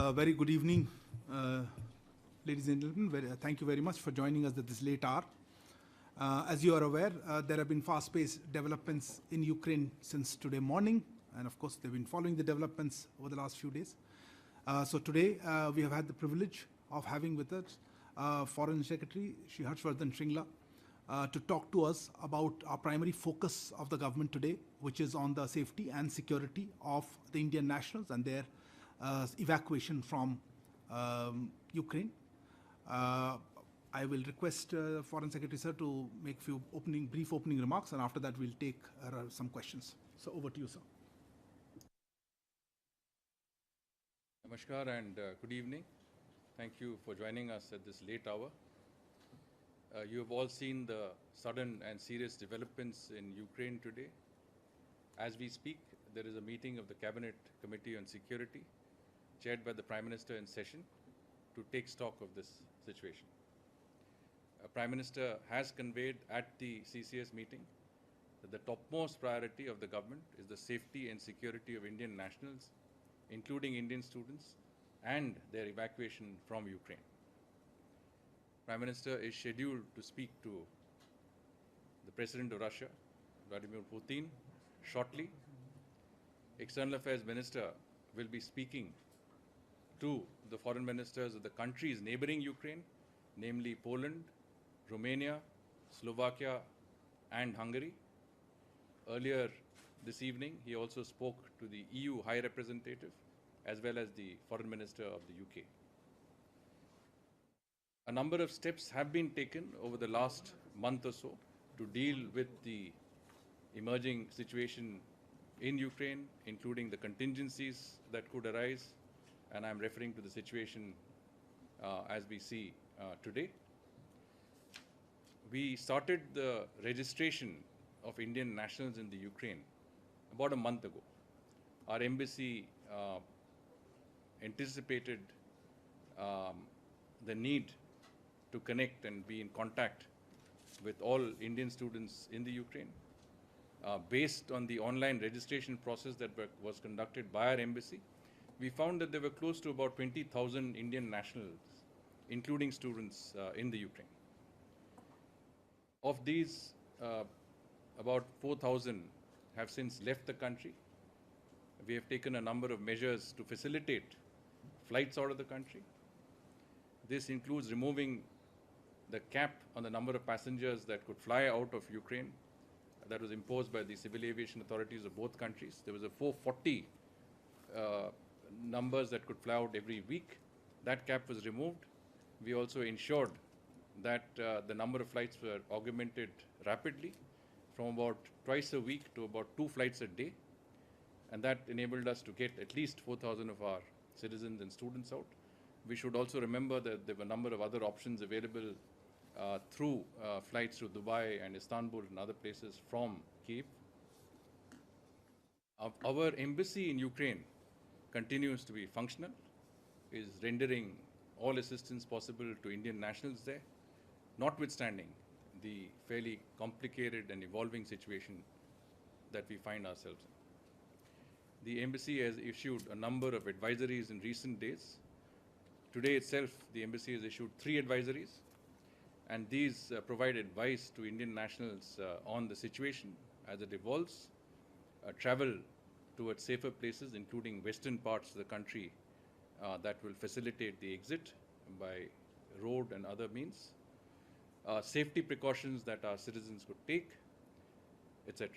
Very good evening, ladies and gentlemen. Thank you very much for joining us at this late hour. As you are aware, there have been fast-paced developments in Ukraine since today morning, and of course, they've been following the developments over the last few days. So today, we have had the privilege of having with us Foreign Secretary Shri Harshvardhan Shringla to talk to us about our primary focus of the government today, which is on the safety and security of the Indian nationals and their evacuation from Ukraine. I will request Foreign Secretary Sir to make few brief opening remarks, and after that we'll take some questions. So over to you, sir. Namaskar and good evening. Thank you for joining us at this late hour. You have all seen the sudden and serious developments in Ukraine today. As we speak, there is a meeting of the Cabinet Committee on Security, chaired by the Prime Minister in session, to take stock of this situation. Prime Minister has conveyed at the CCS meeting that the topmost priority of the government is the safety and security of Indian nationals, including Indian students, and their evacuation from Ukraine. Prime Minister is scheduled to speak to the President of Russia, Vladimir Putin, shortly. External Affairs Minister will be speaking to the foreign ministers of the countries neighboring Ukraine, namely Poland, Romania, Slovakia, and Hungary. Earlier this evening, he also spoke to the EU High Representative as well as the Foreign Minister of the UK. A number of steps have been taken over the last month or so to deal with the emerging situation in Ukraine, including the contingencies that could arise, and I'm referring to the situation as we see today. We started the registration of Indian nationals in the Ukraine about a month ago. Our embassy anticipated the need to connect and be in contact with all Indian students in the Ukraine. Based on the online registration process that was conducted by our embassy, we found that there were close to about 20,000 Indian nationals, including students in the Ukraine. Of these, about 4,000 have since left the country. We have taken a number of measures to facilitate flights out of the country. This includes removing the cap on the number of passengers that could fly out of Ukraine that was imposed by the civil aviation authorities of both countries. There was a 440 numbers that could fly out every week. That cap was removed. We also ensured that the number of flights were augmented rapidly from about twice a week to about 2 flights a day. And that enabled us to get at least 4,000 of our citizens and students out. We should also remember that there were a number of other options available through flights to Dubai and Istanbul and other places from Kyiv. Our embassy in Ukraine continues to be functional, is rendering all assistance possible to Indian nationals there, notwithstanding the fairly complicated and evolving situation that we find ourselves in. The embassy has issued a number of advisories in recent days. Today itself, the embassy has issued 3 advisories, and these provide advice to Indian nationals on the situation as it evolves, travel towards safer places, including western parts of the country that will facilitate the exit by road and other means, safety precautions that our citizens could take, etc.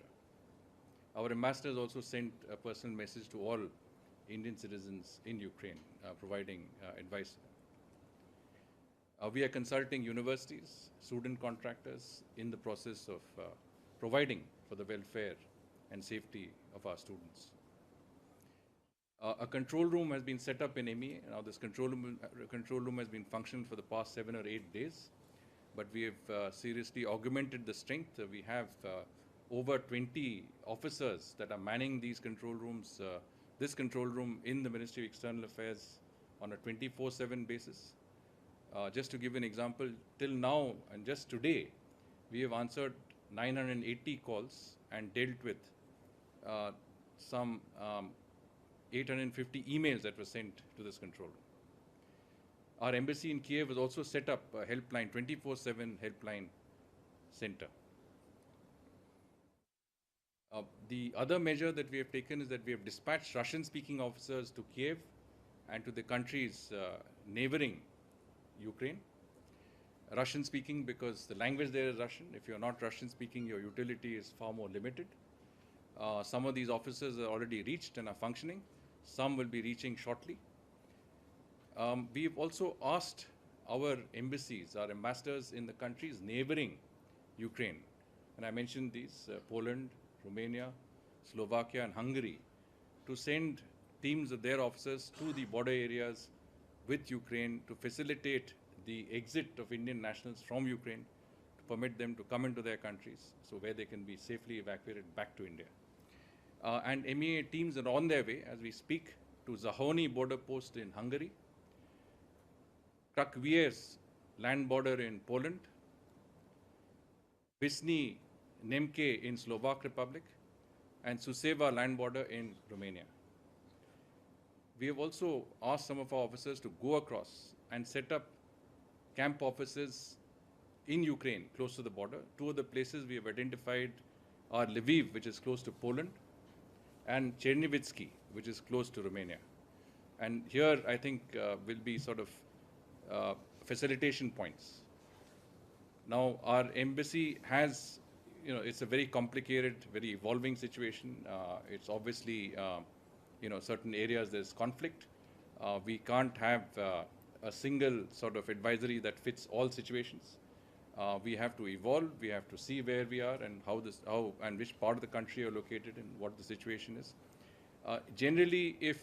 Our ambassador has also sent a personal message to all Indian citizens in Ukraine, providing advice. We are consulting universities, student contractors in the process of providing for the welfare and safety of our students. A control room has been set up in MEA. Now this control room has been functional for the past 7 or 8 days, but we have seriously augmented the strength. We have over 20 officers that are manning these control rooms, this control room in the Ministry of External Affairs on a 24/7 basis. Just to give an example, till now and just today, we have answered 980 calls and dealt with some 850 emails that were sent to this control room. Our embassy in Kiev has also set up a helpline, 24/7 helpline center. The other measure that we have taken is that we have dispatched Russian-speaking officers to Kiev and to the countries neighboring Ukraine. Russian-speaking because the language there is Russian. If you're not Russian-speaking, your utility is far more limited. Some of these officers are already reached and are functioning. Some will be reaching shortly. We've also asked our embassies, our ambassadors in the countries neighboring Ukraine, and I mentioned these, Poland, Romania, Slovakia and Hungary, to send teams of their officers to the border areas with Ukraine to facilitate the exit of Indian nationals from Ukraine, to permit them to come into their countries, so where they can be safely evacuated back to India. And MEA teams are on their way as we speak to Zahoni border post in Hungary, Krakwiers land border in Poland, Visny Nemke in Slovak Republic, and Suceava land border in Romania. We have also asked some of our officers to go across and set up camp offices in Ukraine, close to the border. Two of the places we have identified are Lviv, which is close to Poland, and Chernivtsi, which is close to Romania. And here, I think, will be sort of facilitation points. Now, our embassy has, it's a very complicated, very evolving situation. It's obviously, certain areas there's conflict. We can't have a single sort of advisory that fits all situations. We have to evolve. We have to see where we are and how and which part of the country you're located and what the situation is. Generally, if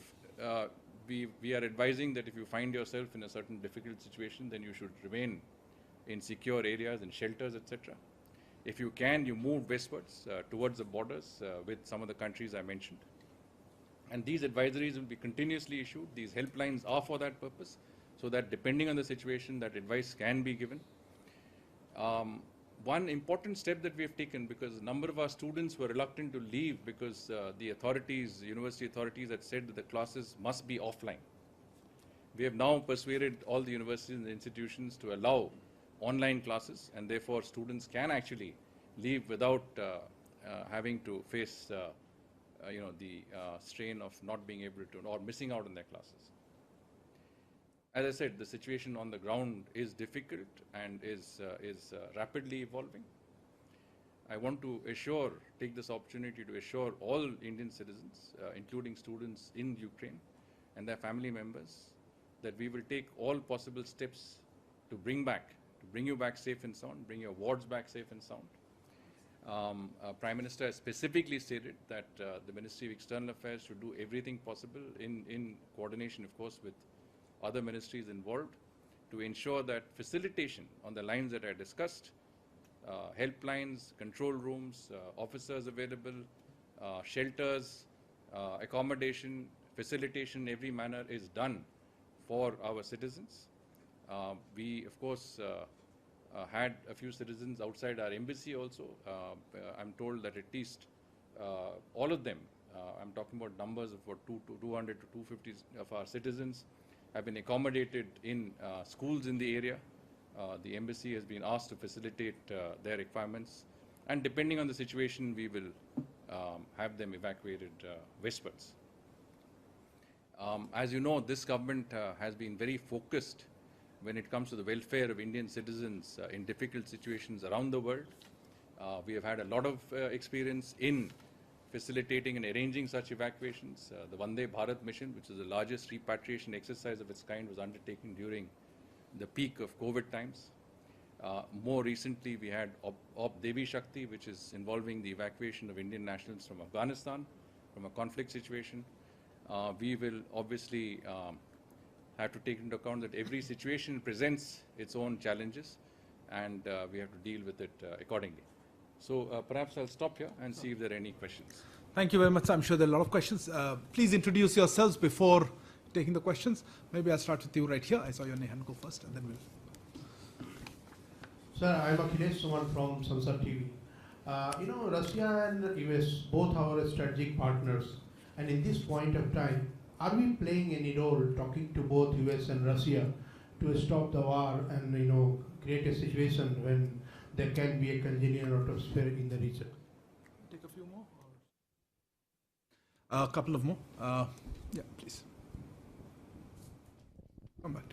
we are advising that if you find yourself in a certain difficult situation, then you should remain in secure areas and shelters, etc. If you can, you move westwards towards the borders with some of the countries I mentioned. And these advisories will be continuously issued. These helplines are for that purpose, so that depending on the situation, that advice can be given. One important step that we have taken, because a number of our students were reluctant to leave because the authorities, university authorities had said that the classes must be offline. We have now persuaded all the universities and the institutions to allow online classes, and therefore students can actually leave without having to face the strain of not being able to or missing out on their classes. As I said, the situation on the ground is difficult and is rapidly evolving. I want to take this opportunity to assure all Indian citizens, including students in Ukraine and their family members, that we will take all possible steps to bring you back safe and sound, bring your wards back safe and sound. Prime Minister has specifically stated that the Ministry of External Affairs should do everything possible in coordination, of course, with other ministries involved, to ensure that facilitation on the lines that I discussed, helplines, control rooms, officers available, shelters, accommodation, facilitation in every manner is done for our citizens. We, of course, had a few citizens outside our embassy also. I'm told that at least all of them, I'm talking about numbers of about 200 to 250 of our citizens, have been accommodated in schools in the area. The embassy has been asked to facilitate their requirements, and depending on the situation, we will have them evacuated westwards. As you know, this government has been very focused when it comes to the welfare of Indian citizens in difficult situations around the world. We have had a lot of experience in facilitating and arranging such evacuations. The Vande Bharat mission, which is the largest repatriation exercise of its kind, was undertaken during the peak of COVID times. More recently, we had Op Devi Shakti, which is involving the evacuation of Indian nationals from Afghanistan, from a conflict situation. We will obviously have to take into account that every situation presents its own challenges, and we have to deal with it accordingly. So perhaps I'll stop here and see if there are any questions. Thank you very much. I'm sure there are a lot of questions. Please introduce yourselves before taking the questions. Maybe I'll start with you right here. I saw your hand go first, and then we'll. Sir, I'm Akhilesh Suman from Sansar TV. Russia and the US both are strategic partners, and in this point of time, are we playing any role talking to both US and Russia to stop the war and create a situation when there can be a congenial atmosphere in the region? Take a few more. A couple of more. Yeah, please. Come back.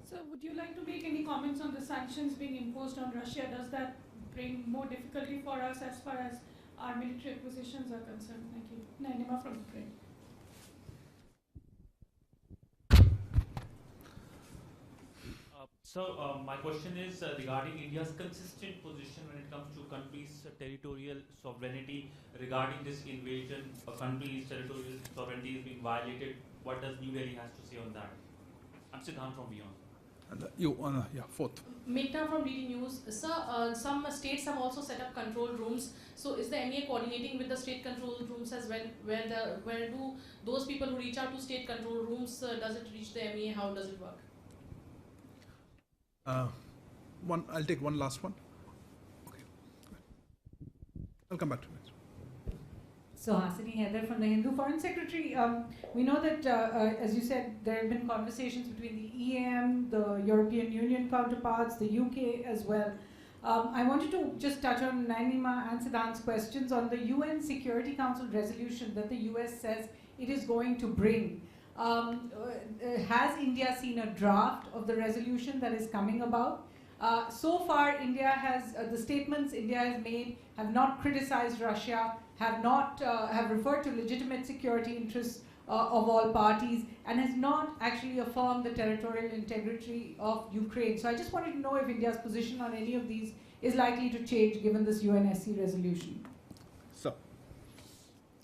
So would you like to make any comments on the sanctions being imposed on Russia? Does that bring more difficulty for us as far as our military acquisitions are concerned? Thank you. Nainima from Ukraine. My question is regarding India's consistent position when it comes to countries' territorial sovereignty regarding this invasion. A country's territorial sovereignty is being violated. What does New Delhi has to say on that? I'm Siddhant from Beyond. And you, yeah, fourth. Meghna from DD News. Sir, some states have also set up control rooms. So is the MEA coordinating with the state control rooms as well? Where do those people who reach out to state control rooms, does it reach the MEA? How does it work? I'll take one last one. Okay. I'll come back to it. So Hasini Heather from the Hindu Foreign Secretary. We know that, as you said, there have been conversations between the EM, the European Union counterparts, the UK as well. I wanted to just touch on Nainima and Siddhant's questions on the UN Security Council resolution that the US says it is going to bring. Has India seen a draft of the resolution that is coming about? So far, India has, the statements India has made have not criticized Russia, have referred to legitimate security interests of all parties, and has not actually affirmed the territorial integrity of Ukraine. So I just wanted to know if India's position on any of these is likely to change given this UNSC resolution.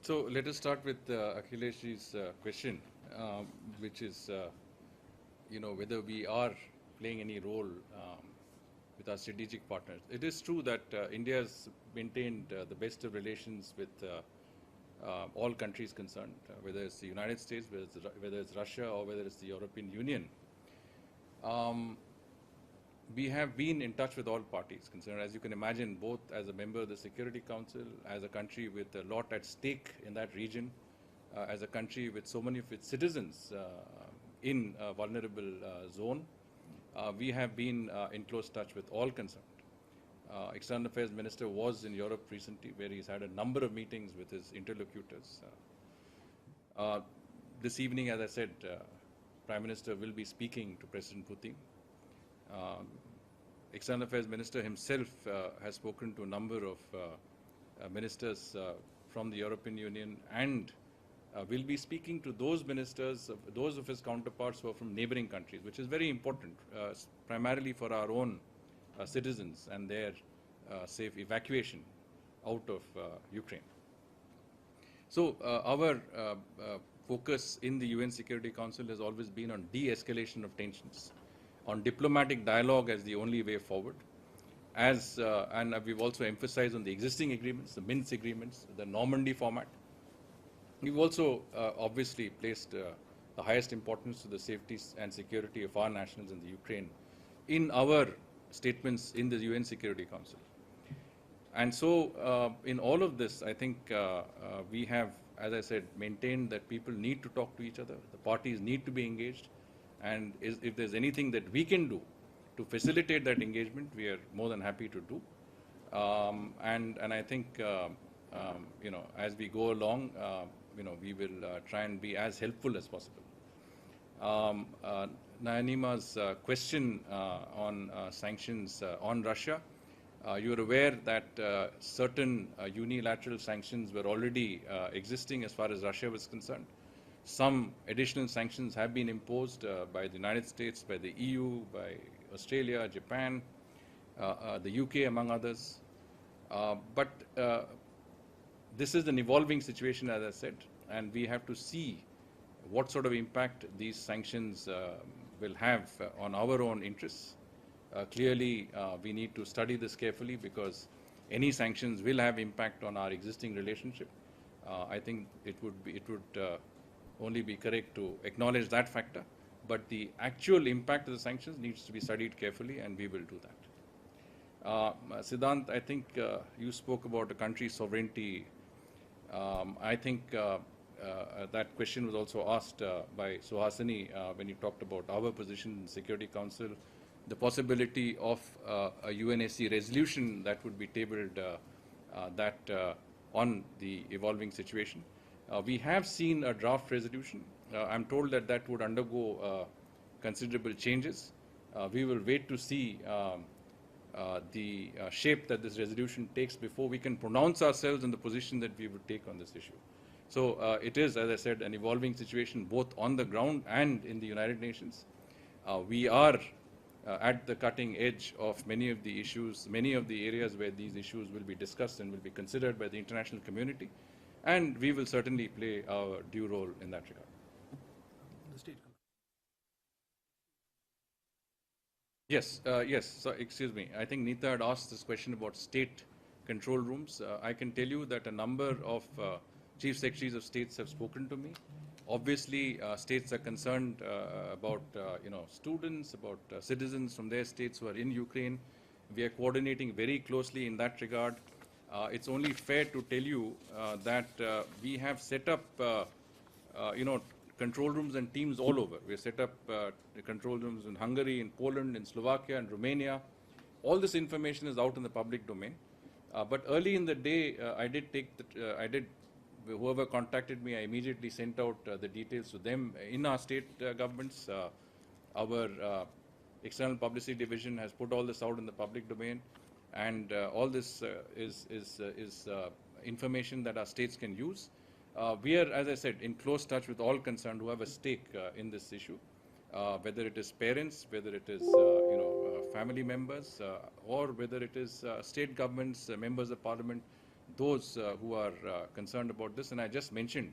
So let us start with Akhilesh's question, which is, whether we are playing any role with our strategic partners. It is true that India has maintained the best of relations with all countries concerned, whether it's the United States, whether it's Russia, or whether it's the European Union. We have been in touch with all parties concerned, as you can imagine, both as a member of the Security Council, as a country with a lot at stake in that region, as a country with so many of its citizens in a vulnerable zone. We have been in close touch with all concerned. External Affairs Minister was in Europe recently, where he's had a number of meetings with his interlocutors. This evening, as I said, Prime Minister will be speaking to President Putin. External Affairs Minister himself has spoken to a number of ministers from the European Union, and will be speaking to those ministers, those of his counterparts who are from neighboring countries, which is very important, primarily for our own citizens and their safe evacuation out of Ukraine. So our focus in the UN Security Council has always been on de-escalation of tensions, on diplomatic dialogue as the only way forward, and we've also emphasized on the existing agreements, the Minsk agreements, the Normandy format. We've also obviously placed the highest importance to the safety and security of our nationals in the Ukraine in our statements in the UN Security Council. And so in all of this, I think we have, as I said, maintained that people need to talk to each other, the parties need to be engaged, and if there's anything that we can do to facilitate that engagement, we are more than happy to do. And I think, as we go along, we will try and be as helpful as possible. Nainima's question on sanctions on Russia, you are aware that certain unilateral sanctions were already existing as far as Russia was concerned. Some additional sanctions have been imposed by the United States, by the EU, by Australia, Japan, the UK, among others. But this is an evolving situation, as I said, and we have to see what sort of impact these sanctions will have on our own interests. Clearly, we need to study this carefully, because any sanctions will have impact on our existing relationship. I think it would only be correct to acknowledge that factor, but the actual impact of the sanctions needs to be studied carefully, and we will do that. Siddhant, I think you spoke about a country's sovereignty. I think that question was also asked by Suhasini when you talked about our position in Security Council, the possibility of a UNSC resolution that would be tabled on the evolving situation. We have seen a draft resolution. I'm told that that would undergo considerable changes. We will wait to see the shape that this resolution takes before we can pronounce ourselves in the position that we would take on this issue. So it is, as I said, an evolving situation both on the ground and in the United Nations. We are at the cutting edge of many of the issues, many of the areas where these issues will be discussed and will be considered by the international community, and we will certainly play our due role in that regard. The state. Yes, yes. So, excuse me. I think Neeta had asked this question about state control rooms. I can tell you that a number of chief secretaries of states have spoken to me. Obviously, states are concerned about students, about citizens from their states who are in Ukraine. We are coordinating very closely in that regard. It's only fair to tell you that we have set up, control rooms and teams all over. We have set up the control rooms in Hungary, in Poland, in Slovakia, and Romania. All this information is out in the public domain. But early in the day, whoever contacted me, I immediately sent out the details to them in our state governments. Our external publicity division has put all this out in the public domain, and all this is information that our states can use. We are, as I said, in close touch with all concerned who have a stake in this issue, whether it is parents, whether it is family members, or whether it is state governments, members of parliament, those who are concerned about this. And I just mentioned,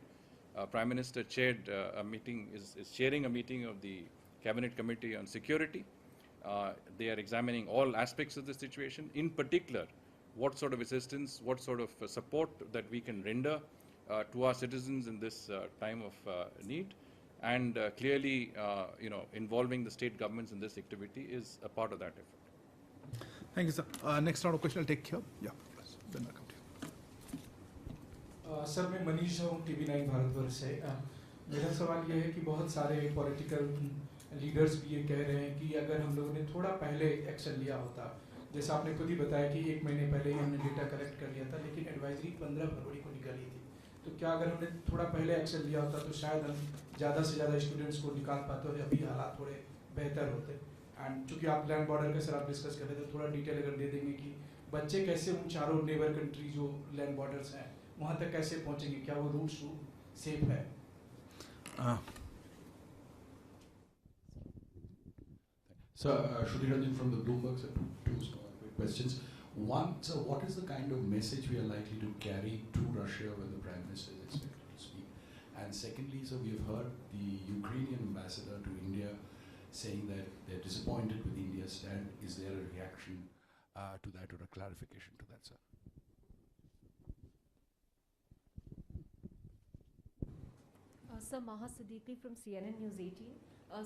Prime Minister chaired a meeting, is chairing a meeting of the Cabinet Committee on Security. They are examining all aspects of the situation, in particular, what sort of assistance, what sort of support that we can render to our citizens in this time of need. And clearly, involving the state governments in this activity is a part of that effort. Thank you, sir. Next round of question I'll take here. Yeah, yes. Then I'll come to you. Sir मैं मनीष हूँ TV9 Bharatvarsh से मेरा सवाल ये है कि बहुत सारे पॉलिटिकल लीडर्स भी ये कह रहे हैं कि अगर हम लोगों ने थोड़ा पहले एक्शन लिया होता, जैसा आपने खुद ही बताया कि 1 महीने पहले ही हमने डेटा कलेक्ट कर लिया था, लेकिन एडवाइजरी 15 फरवरी को निकाली थी, तो क्या अगर हमने थोड़ा पहले एक्शन लिया होता तो शायद हम ज़्यादा से ज़्यादा स्टूडेंट्स को निकाल पाते और अभी हालात थोड़े बेहतर होते। एंड चूँकि आप लैंड बॉर्डर का सर आप डिस्कस कर रहे थे, थोड़ा डिटेल अगर दे देंगे कि बच्चे कैसे उन चारों नेबर कंट्री जो लैंड बॉर्डर्स हैं वहाँ तक कैसे पहुँचेंगे, क्या वो रूट सेफ है? Sir, Shruti Ranjan from the Bloomberg, sir, two quick questions. One, sir, what is the kind of message we are likely to carry to Russia when the Prime Minister is expected to speak? And secondly, sir, we have heard the Ukrainian ambassador to India saying that they're disappointed with India's stand. Is there a reaction to that or a clarification to that, sir? Sir, Maha Siddiqui from CNN News 18.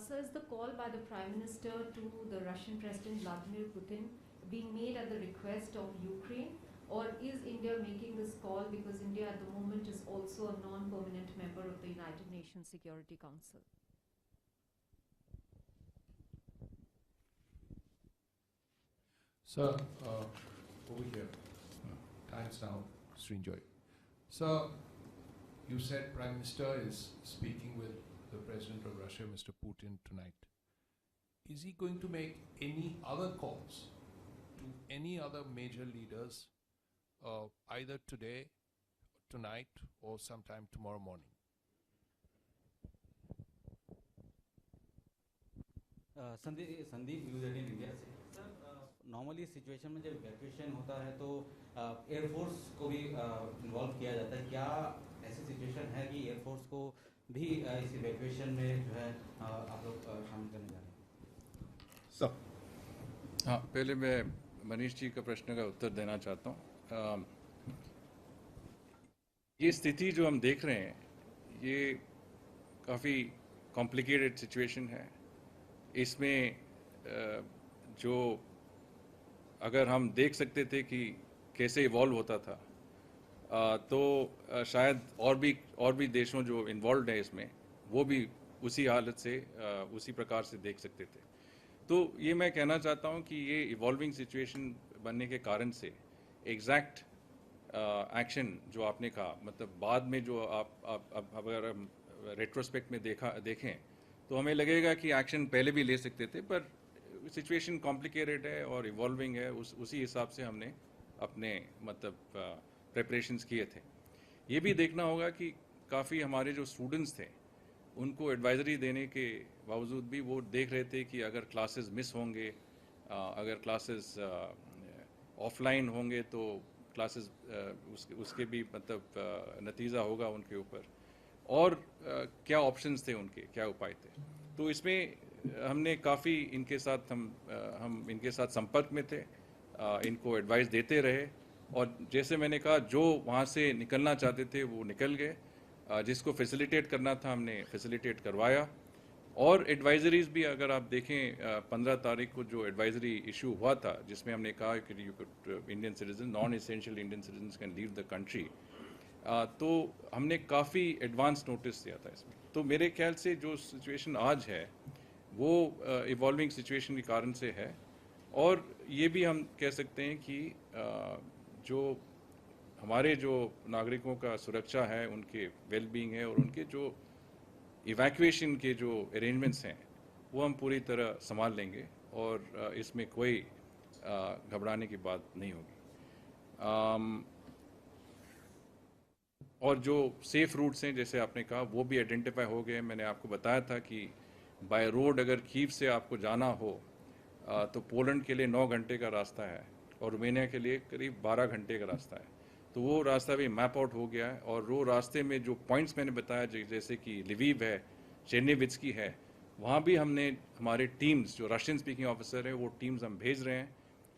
Sir, is the call by the Prime Minister to the Russian President Vladimir Putin being made at the request of Ukraine, or is India making this call because India at the moment is also a non-permanent member of the United Nations Security Council? Sir, over here. Thanks now, Srinjoy. Sir, you said Prime Minister is speaking with the President of Russia, Mr. Putin, tonight. Is he going to make any other calls to any other major leaders either today, tonight, or sometime tomorrow morning? Sandeep news 18 India से sir normally situation में जब evacuation होता है तो air force को भी involve किया जाता है, क्या ऐसी सिचुएशन है कि एयरफोर्स को भी इस इवैक्यूएशन में जो है आप लोग शामिल करने जा रहे हैं? सर हाँ, पहले मैं मनीष जी का प्रश्न का उत्तर देना चाहता हूँ। ये स्थिति जो हम देख रहे हैं ये काफ़ी कॉम्प्लिकेटेड सिचुएशन है। इसमें जो अगर हम देख सकते थे कि कैसे इवॉल्व होता था, तो शायद और भी देशों जो इन्वॉल्व है इसमें वो भी उसी हालत से उसी प्रकार से देख सकते थे। तो ये मैं कहना चाहता हूँ कि ये इवॉल्विंग सिचुएशन बनने के कारण से एग्जैक्ट एक्शन जो आपने कहा, मतलब बाद में जो आप अगर हम रेट्रोस्पेक्ट में देखें तो हमें लगेगा कि एक्शन पहले भी ले सकते थे, पर सिचुएशन कॉम्प्लिकेटेड है और इवॉल्विंग है, उसी हिसाब से हमने अपने मतलब प्रिपरेशंस किए थे। ये भी देखना होगा कि काफ़ी हमारे जो स्टूडेंट्स थे उनको एडवाइजरी देने के बावजूद भी वो देख रहे थे कि अगर क्लासेस मिस होंगे, अगर क्लासेस ऑफलाइन होंगे तो क्लासेस उसके भी मतलब नतीजा होगा उनके ऊपर, और क्या ऑप्शंस थे उनके, क्या उपाय थे। तो इसमें हमने काफ़ी इनके साथ हम इनके साथ संपर्क में थे, इनको एडवाइस देते रहे, और जैसे मैंने कहा जो वहाँ से निकलना चाहते थे वो निकल गए, जिसको फैसिलिटेट करना था हमने फैसिलिटेट करवाया। और एडवाइजरीज भी अगर आप देखें 15 तारीख को जो एडवाइजरी इशू हुआ था जिसमें हमने कहा कि you could Indian citizen, non essential Indian citizen can leave the country, तो हमने काफ़ी एडवांस नोटिस दिया था इसमें। तो मेरे ख्याल से जो सिचुएशन आज है वो इवॉल्विंग सिचुएशन के कारण से है, और ये भी हम कह सकते हैं कि जो हमारे जो नागरिकों का सुरक्षा है, उनके वेलबींग है, और उनके जो इवैक्यूएशन के जो अरेंजमेंट्स हैं वो हम पूरी तरह संभाल लेंगे, और इसमें कोई घबराने की बात नहीं होगी। और जो सेफ रूट्स हैं जैसे आपने कहा वो भी आइडेंटिफाई हो गए। मैंने आपको बताया था कि बाय रोड अगर कीव से आपको जाना हो तो पोलैंड के लिए 9 घंटे का रास्ता है और रोमेनिया के लिए करीब 12 घंटे का रास्ता है। तो वो रास्ता भी मैप आउट हो गया है, और वो रास्ते में जो पॉइंट्स मैंने बताया जैसे कि लिवीव है, चेरनीवित्स्की है, वहाँ भी हमने हमारे टीम्स जो रशियन स्पीकिंग ऑफिसर हैं वो टीम्स हम भेज रहे हैं,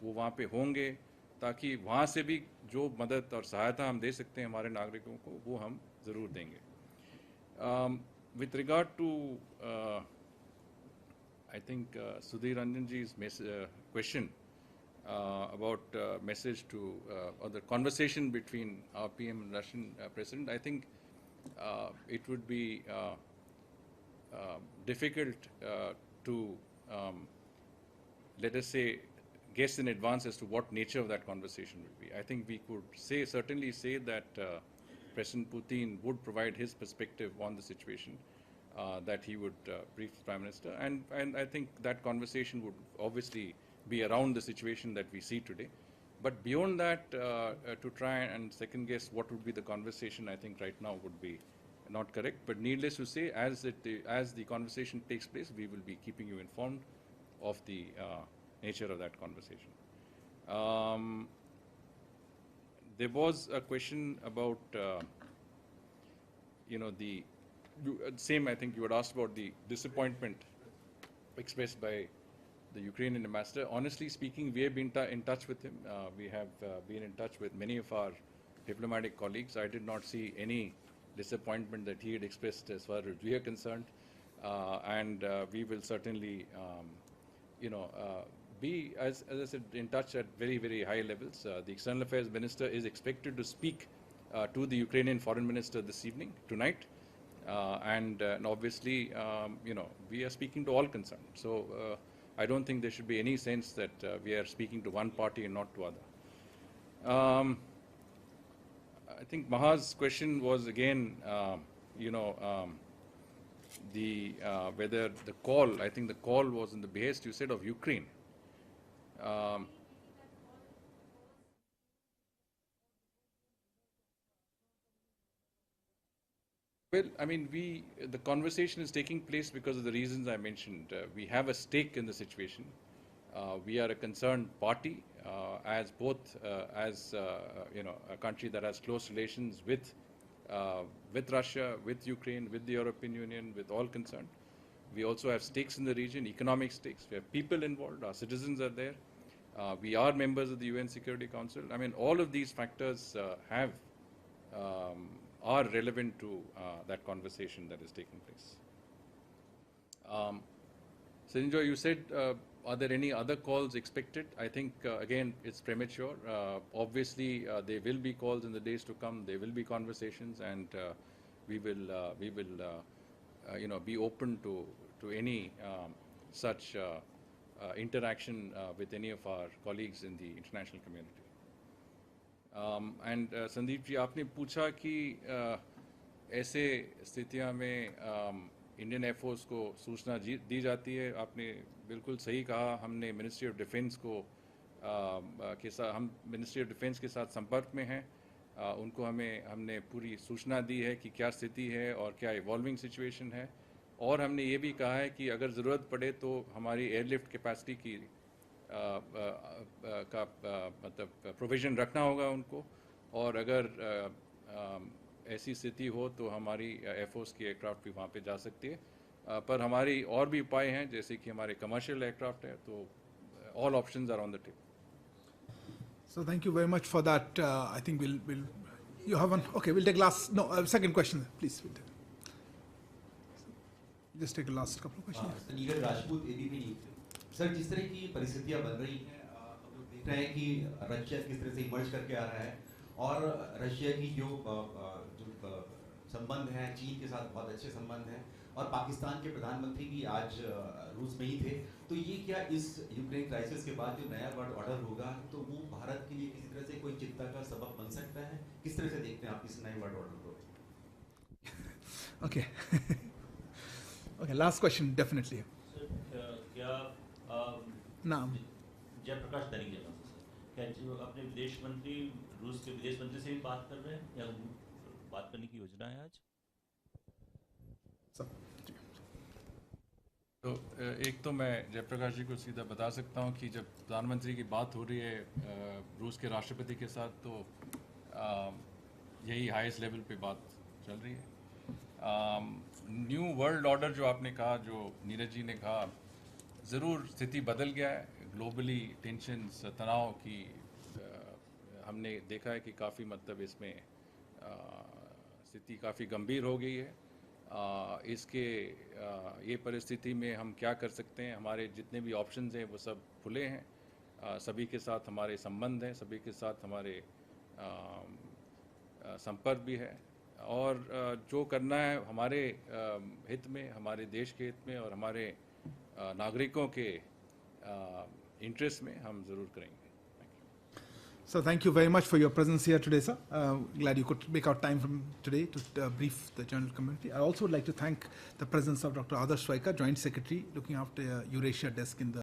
वो वहाँ पे होंगे, ताकि वहाँ से भी जो मदद और सहायता हम दे सकते हैं हमारे नागरिकों को वो हम ज़रूर देंगे। With regard to I think Sudhir Ranjanji's question about message to or the conversation between our PM and Russian President, I think it would be difficult to let us say guess in advance as to what nature of that conversation will be. I think we could certainly say that President Putin would provide his perspective on the situation, that he would brief the Prime Minister, and I think that conversation would obviously be around the situation that we see today. But beyond that, to try and second guess what would be the conversation, I think right now would be not correct. But needless to say, as the conversation takes place, we will be keeping you informed of the nature of that conversation. There was a question about same, I think you had asked about the disappointment expressed by the Ukrainian ambassador. Honestly speaking, we have been in touch with him. We have been in touch with many of our diplomatic colleagues. I did not see any disappointment that he had expressed as far as we are concerned. And we will certainly, be, as I said, in touch at very, very high levels. The External Affairs Minister is expected to speak to the Ukrainian Foreign Minister this evening, tonight. And obviously, we are speaking to all concerned. So I don't think there should be any sense that we are speaking to one party and not to other. I think Maha's question was again, whether the call, I think the call was in the behest, you said, of Ukraine. Well, I mean, the conversation is taking place because of the reasons I mentioned. We have a stake in the situation. We are a concerned party, as both a country that has close relations with Russia, with Ukraine, with the European Union, with all concerned. We also have stakes in the region, economic stakes. We have people involved. Our citizens are there. We are members of the UN Security Council. I mean, all of these factors are relevant to that conversation that is taking place. Sanjoy, you said are there any other calls expected? I think, again, it's premature. Obviously, there will be calls in the days to come. There will be conversations, and we will be open to any such interaction with any of our colleagues in the international community. And Sandeep ji, आपने पूछा कि ऐसे स्थितियों में Indian air force को सूचना दी जाती है. आपने बिल्कुल सही कहा. हमने मिनिस्ट्री ऑफ डिफेंस हम मिनिस्ट्री ऑफ डिफेंस के साथ संपर्क में हैं. उनको हमने पूरी सूचना दी है कि क्या स्थिति है और क्या इवॉल्विंग सिचुएशन है. और हमने ये भी कहा है कि अगर ज़रूरत पड़े तो हमारी एयरलिफ्ट कैपेसिटी की मतलब प्रोविज़न रखना होगा उनको. और अगर ऐसी स्थिति हो तो हमारी एयरफोर्स की एयरक्राफ्ट भी वहाँ पे जा सकती है. पर हमारी और भी उपाय हैं, जैसे कि हमारे कमर्शियल एयरक्राफ्ट है. तो all options are on the table. So thank you very much for that. I think you have one. Okay, we'll take second question, please. Just take the last couple of questions. Neeraj Rajput ABP news. Sir, जिस तरह की परिस्थितियां बन रही हैं, हम लोग देख रहे हैं कि रशिया किस तरह से इमर्ज करके आ रहा है, और रशिया की जो संबंध हैं चीन के साथ बहुत अच्छे संबंध हैं, और पाकिस्तान के प्रधानमंत्री भी आज रूस में ही थे. तो ये क्या इस यूक्रेन क्राइसिस के बाद जो नया वर्ल्ड ऑर्डर होगा तो वो भारत के लिए किसी तरह से कोई चिंता का सबब बन सकता है? किस तरह से देखते हैं आप इस नए वर्ल्ड ऑर्डर को? Okay. Okay, last question, definitely. क्या नाम जयप्रकाश तरीके का क्या जो अपने विदेश मंत्री रूस के विदेश मंत्री से भी बात कर रहे हैं या बात करने की योजना है आज? तो एक तो मैं जयप्रकाश जी को सीधा बता सकता हूँ कि जब प्रधानमंत्री की बात हो रही है रूस के राष्ट्रपति के साथ, तो यही हाईएस्ट लेवल पे बात चल रही है. न्यू वर्ल्ड ऑर्डर जो आपने कहा, जो नीरज जी ने कहा, ज़रूर स्थिति बदल गया है. ग्लोबली टेंशन्स, तनाव की हमने देखा है कि काफ़ी मतलब इसमें स्थिति काफ़ी गंभीर हो गई है. ये परिस्थिति में हम क्या कर सकते हैं? हमारे जितने भी ऑप्शंस हैं वो सब खुले हैं. सभी के साथ हमारे संबंध हैं, सभी के साथ हमारे संपर्क भी है, और जो करना है हमारे हित में, हमारे देश के हित में और हमारे नागरिकों के इंटरेस्ट में हम ज़रूर करेंगे. So thank you very much for your presence here today, sir. Glad you could make out time from today to brief the general community. I also would like to thank the presence of Dr. Adarsh Swaikar, Joint Secretary looking after Eurasia desk in the